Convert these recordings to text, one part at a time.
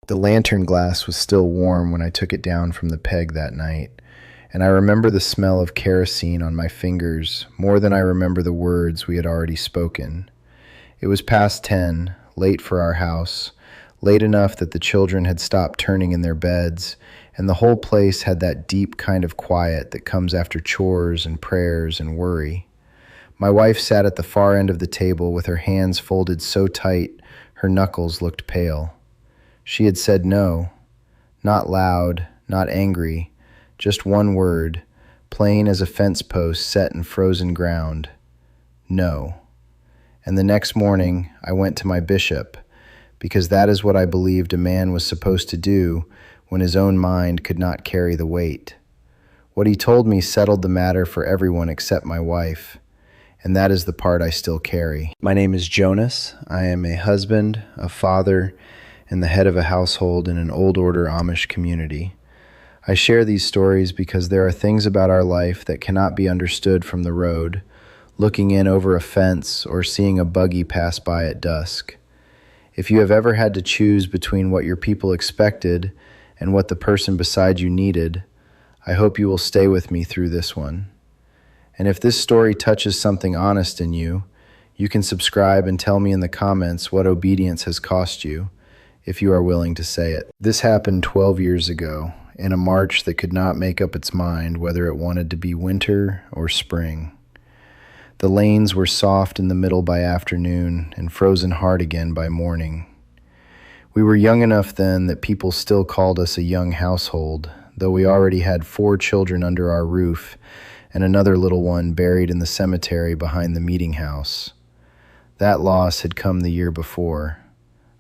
The lantern glass was still warm when I took it down from the peg that night, and I remember the smell of kerosene on my fingers more than I remember the words we had already spoken. It was past 10, late for our house, late enough that the children had stopped turning in their beds, and the whole place had that deep kind of quiet that comes after chores and prayers and worry. My wife sat at the far end of the table with her hands folded so tight her knuckles looked pale. She had said no, not loud, not angry, just one word, plain as a fence post set in frozen ground. No. And the next morning I went to my bishop, because that is what I believed a man was supposed to do when his own mind could not carry the weight. What he told me settled the matter for everyone except my wife, and that is the part I still carry. My name is Jonas. I am a husband, a father, and the head of a household in an old order Amish community. I share these stories because there are things about our life that cannot be understood from the road, looking in over a fence or seeing a buggy pass by at dusk. If you have ever had to choose between what your people expected and what the person beside you needed, I hope you will stay with me through this one. And if this story touches something honest in you, you can subscribe and tell me in the comments what obedience has cost you, if you are willing to say it. This happened 12 years ago, in a March that could not make up its mind whether it wanted to be winter or spring. The lanes were soft in the middle by afternoon and frozen hard again by morning. We were young enough then that people still called us a young household, though we already had 4 children under our roof and another little one buried in the cemetery behind the meeting house. That loss had come the year before.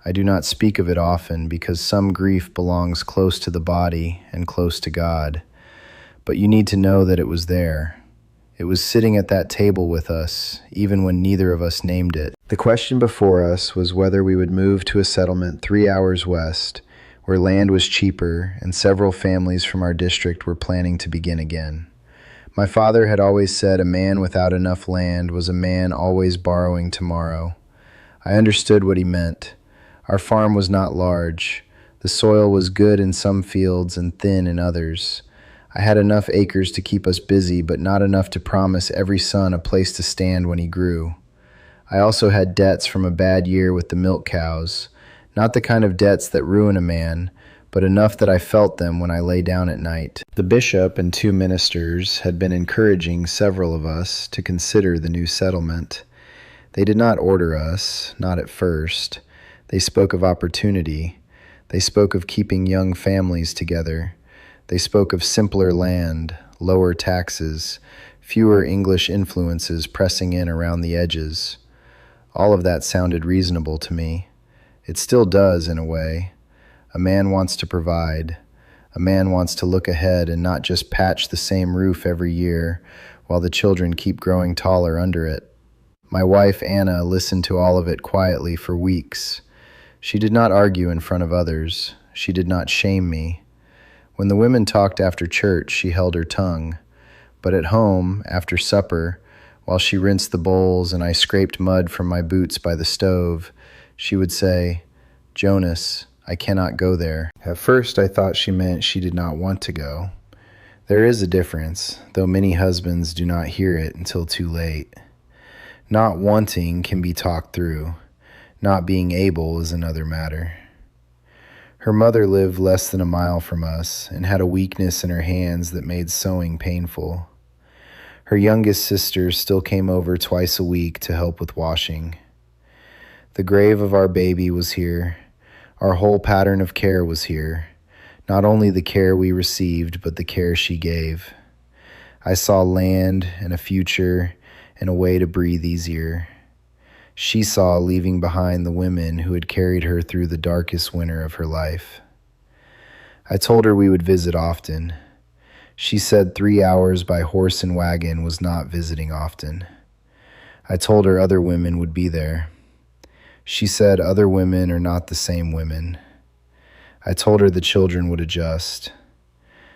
I do not speak of it often because some grief belongs close to the body and close to God, but you need to know that it was there. It was sitting at that table with us, even when neither of us named it. The question before us was whether we would move to a settlement 3 hours west, where land was cheaper and several families from our district were planning to begin again. My father had always said a man without enough land was a man always borrowing tomorrow. I understood what he meant. Our farm was not large. The soil was good in some fields and thin in others. I had enough acres to keep us busy, but not enough to promise every son a place to stand when he grew. I also had debts from a bad year with the milk cows, not the kind of debts that ruin a man, but enough that I felt them when I lay down at night. The bishop and 2 ministers had been encouraging several of us to consider the new settlement. They did not order us, not at first. They spoke of opportunity. They spoke of keeping young families together. They spoke of simpler land, lower taxes, fewer English influences pressing in around the edges. All of that sounded reasonable to me. It still does in a way. A man wants to provide. A man wants to look ahead and not just patch the same roof every year while the children keep growing taller under it. My wife, Anna, listened to all of it quietly for weeks. She did not argue in front of others. She did not shame me. When the women talked after church, she held her tongue. But at home, after supper, while she rinsed the bowls and I scraped mud from my boots by the stove, she would say, "Jonas, I cannot go there." At first, I thought she meant she did not want to go. There is a difference, though many husbands do not hear it until too late. Not wanting can be talked through. Not being able is another matter. Her mother lived less than a mile from us and had a weakness in her hands that made sewing painful. Her youngest sister still came over twice a week to help with washing. The grave of our baby was here. Our whole pattern of care was here. Not only the care we received, but the care she gave. I saw land and a future and a way to breathe easier. She saw leaving behind the women who had carried her through the darkest winter of her life. I told her we would visit often. She said 3 hours by horse and wagon was not visiting often. I told her other women would be there. She said other women are not the same women. I told her the children would adjust.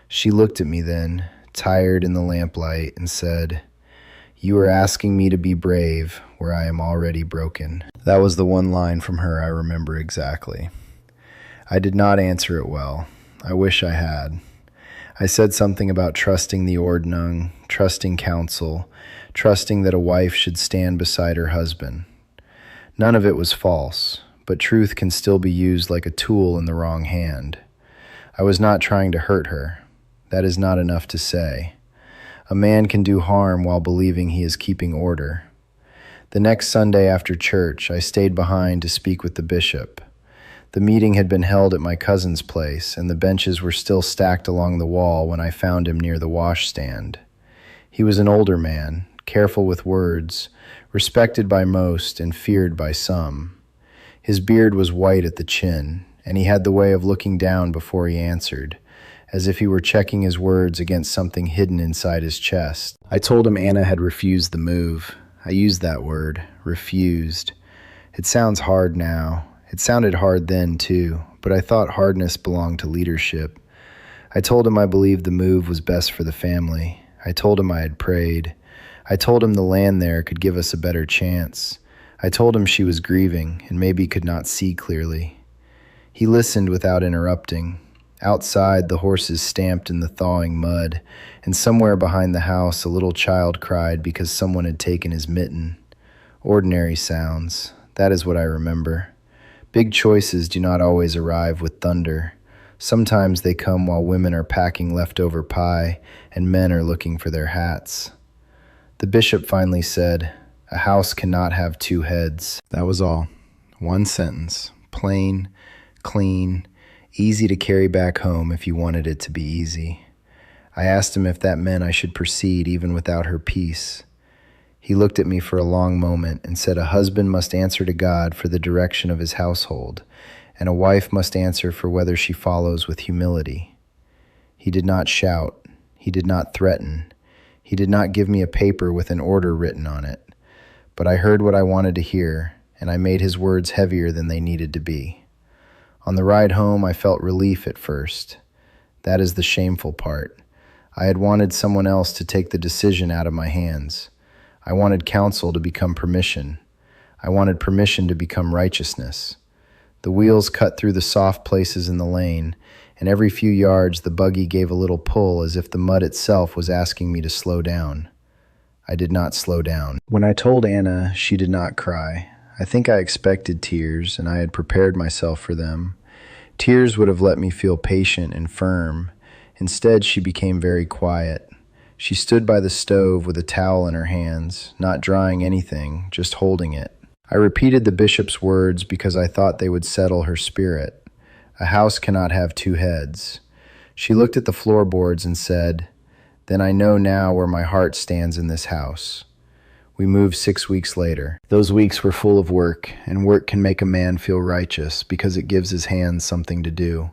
She looked at me then, tired in the lamplight, and said, "You are asking me to be brave where I am already broken." That was the one line from her I remember exactly. I did not answer it well. I wish I had. I said something about trusting the Ordnung, trusting counsel, trusting that a wife should stand beside her husband. None of it was false, but truth can still be used like a tool in the wrong hand. I was not trying to hurt her. That is not enough to say. A man can do harm while believing he is keeping order. The next Sunday after church, I stayed behind to speak with the bishop. The meeting had been held at my cousin's place, and the benches were still stacked along the wall when I found him near the washstand. He was an older man, careful with words, respected by most and feared by some. His beard was white at the chin, and he had the way of looking down before he answered, as if he were checking his words against something hidden inside his chest. I told him Anna had refused the move. I used that word, refused. It sounds hard now. It sounded hard then, too, but I thought hardness belonged to leadership. I told him I believed the move was best for the family. I told him I had prayed. I told him the land there could give us a better chance. I told him she was grieving and maybe could not see clearly. He listened without interrupting. Outside, the horses stamped in the thawing mud, and somewhere behind the house a little child cried because someone had taken his mitten. Ordinary sounds. That is what I remember. Big choices do not always arrive with thunder. Sometimes they come while women are packing leftover pie and men are looking for their hats. The bishop finally said, "A house cannot have two heads." That was all. One sentence. Plain, clean, easy to carry back home if you wanted it to be easy. I asked him if that meant I should proceed even without her peace. He looked at me for a long moment and said a husband must answer to God for the direction of his household, and a wife must answer for whether she follows with humility. He did not shout. He did not threaten. He did not give me a paper with an order written on it. But I heard what I wanted to hear, and I made his words heavier than they needed to be. On the ride home, I felt relief at first. That is the shameful part. I had wanted someone else to take the decision out of my hands. I wanted counsel to become permission. I wanted permission to become righteousness. The wheels cut through the soft places in the lane, and every few yards the buggy gave a little pull as if the mud itself was asking me to slow down. I did not slow down. When I told Anna, she did not cry. I think I expected tears, and I had prepared myself for them. Tears would have let me feel patient and firm. Instead, she became very quiet. She stood by the stove with a towel in her hands, not drying anything, just holding it. I repeated the bishop's words because I thought they would settle her spirit. A house cannot have two heads. She looked at the floorboards and said, "Then I know now where my heart stands in this house." We moved 6 weeks later. Those weeks were full of work, and work can make a man feel righteous because it gives his hands something to do.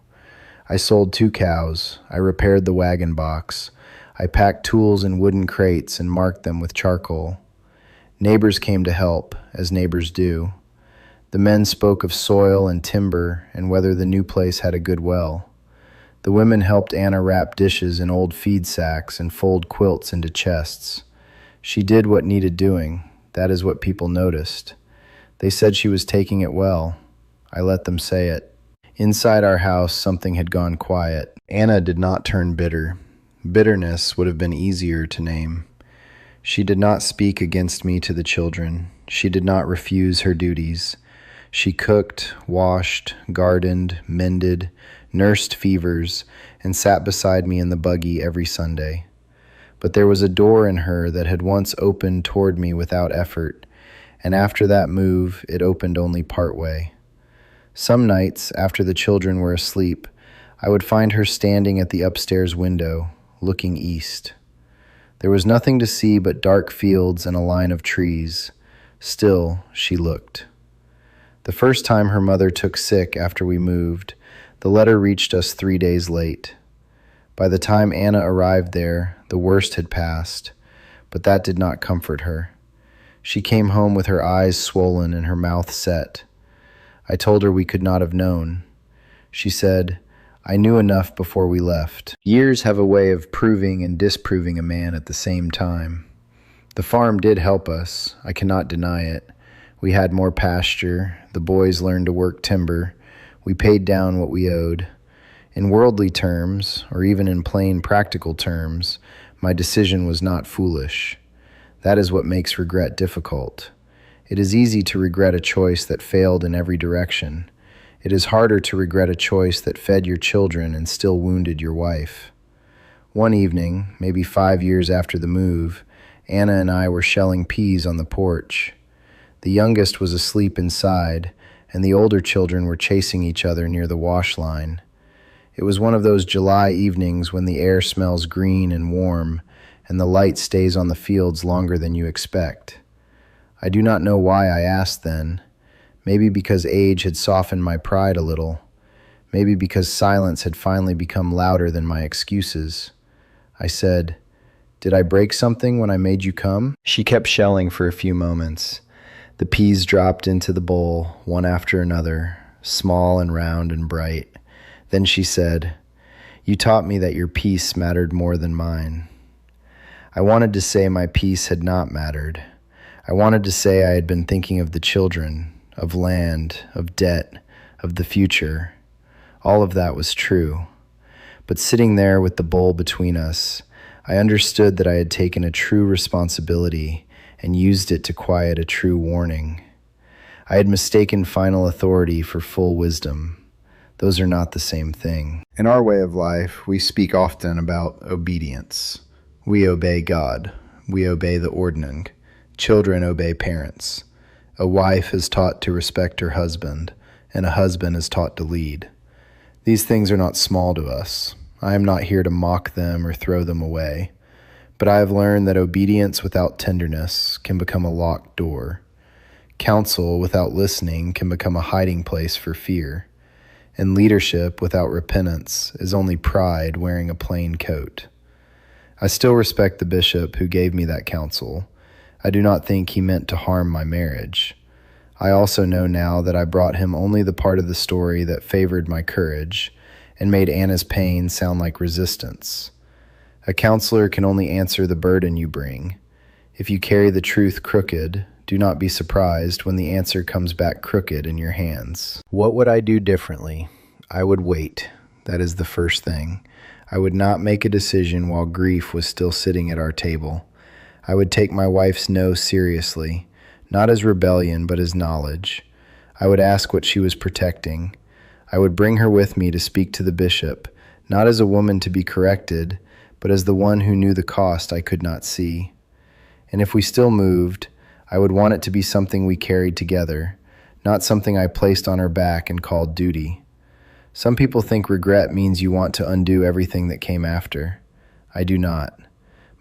I sold 2 cows. I repaired the wagon box. I packed tools in wooden crates and marked them with charcoal. Neighbors came to help, as neighbors do. The men spoke of soil and timber and whether the new place had a good well. The women helped Anna wrap dishes in old feed sacks and fold quilts into chests. She did what needed doing. That is what people noticed. They said she was taking it well. I let them say it. Inside our house, something had gone quiet. Anna did not turn bitter. Bitterness would have been easier to name. She did not speak against me to the children. She did not refuse her duties. She cooked, washed, gardened, mended, nursed fevers, and sat beside me in the buggy every Sunday. But there was a door in her that had once opened toward me without effort, and after that move, it opened only partway. Some nights, after the children were asleep, I would find her standing at the upstairs window, looking east. There was nothing to see but dark fields and a line of trees. Still, she looked. The first time her mother took sick after we moved, the letter reached us 3 days late. By the time Anna arrived there, the worst had passed, but that did not comfort her. She came home with her eyes swollen and her mouth set. I told her we could not have known. She said, "I knew enough before we left." Years have a way of proving and disproving a man at the same time. The farm did help us, I cannot deny it. We had more pasture, the boys learned to work timber, We paid down what we owed. In worldly terms, or even in plain practical terms, my decision was not foolish. That is what makes regret difficult. It is easy to regret a choice that failed in every direction. It is harder to regret a choice that fed your children and still wounded your wife. One evening, maybe 5 years after the move, Anna and I were shelling peas on the porch. The youngest was asleep inside, and the older children were chasing each other near the wash line. It was one of those July evenings when the air smells green and warm, and the light stays on the fields longer than you expect. I do not know why I asked then. Maybe because age had softened my pride a little. Maybe because silence had finally become louder than my excuses. I said, "Did I break something when I made you come?" She kept shelling for a few moments. The peas dropped into the bowl, one after another, small and round and bright. Then she said, "You taught me that your peace mattered more than mine." I wanted to say my peace had not mattered. I wanted to say I had been thinking of the children, of land, of debt, of the future. All of that was true. But sitting there with the bowl between us, I understood that I had taken a true responsibility and used it to quiet a true warning. I had mistaken final authority for full wisdom. Those are not the same thing. In our way of life, we speak often about obedience. We obey God. We obey the ordning. Children obey parents. A wife is taught to respect her husband, and a husband is taught to lead. These things are not small to us. I am not here to mock them or throw them away. But I have learned that obedience without tenderness can become a locked door. Counsel without listening can become a hiding place for fear. And leadership without repentance is only pride wearing a plain coat. I still respect the bishop who gave me that counsel. I do not think he meant to harm my marriage. I also know now that I brought him only the part of the story that favored my courage and made Anna's pain sound like resistance. A counselor can only answer the burden you bring. If you carry the truth crooked, do not be surprised when the answer comes back crooked in your hands. What would I do differently? I would wait. That is the first thing. I would not make a decision while grief was still sitting at our table. I would take my wife's no seriously, not as rebellion, but as knowledge. I would ask what she was protecting. I would bring her with me to speak to the bishop, not as a woman to be corrected, but as the one who knew the cost I could not see. And if we still moved, I would want it to be something we carried together, not something I placed on her back and called duty. Some people think regret means you want to undo everything that came after. I do not.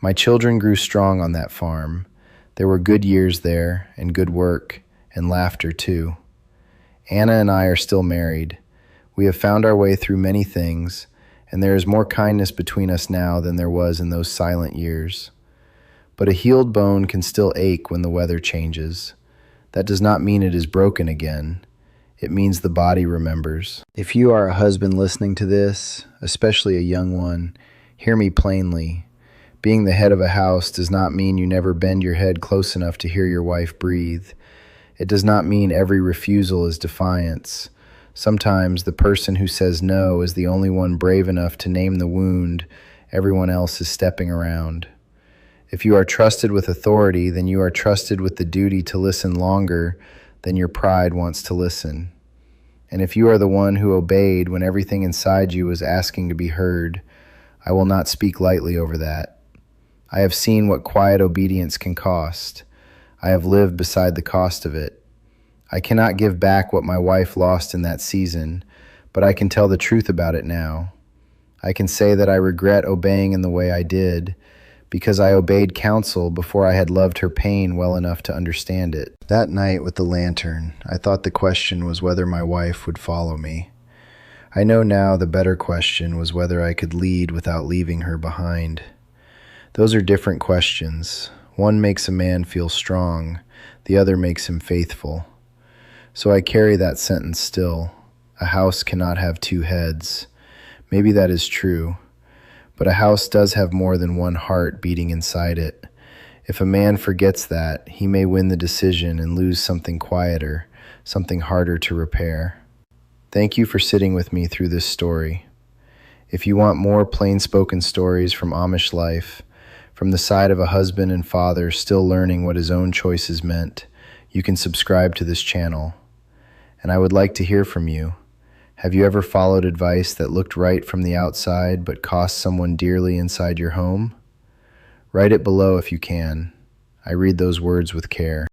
My children grew strong on that farm. There were good years there, and good work, and laughter too. Anna and I are still married. We have found our way through many things, and there is more kindness between us now than there was in those silent years. But a healed bone can still ache when the weather changes. That does not mean it is broken again. It means the body remembers. If you are a husband listening to this, especially a young one, hear me plainly. Being the head of a house does not mean you never bend your head close enough to hear your wife breathe. It does not mean every refusal is defiance. Sometimes the person who says no is the only one brave enough to name the wound everyone else is stepping around. If you are trusted with authority, then you are trusted with the duty to listen longer than your pride wants to listen. And if you are the one who obeyed when everything inside you was asking to be heard, I will not speak lightly over that. I have seen what quiet obedience can cost. I have lived beside the cost of it. I cannot give back what my wife lost in that season, but I can tell the truth about it now. I can say that I regret obeying in the way I did, because I obeyed counsel before I had loved her pain well enough to understand it. That night with the lantern, I thought the question was whether my wife would follow me. I know now the better question was whether I could lead without leaving her behind. Those are different questions. One makes a man feel strong, the other makes him faithful. So I carry that sentence still. A house cannot have two heads. Maybe that is true. But a house does have more than one heart beating inside it. If a man forgets that, he may win the decision and lose something quieter, something harder to repair. Thank you for sitting with me through this story. If you want more plain-spoken stories from Amish life, from the side of a husband and father still learning what his own choices meant, you can subscribe to this channel. And I would like to hear from you. Have you ever followed advice that looked right from the outside but cost someone dearly inside your home? Write it below if you can. I read those words with care.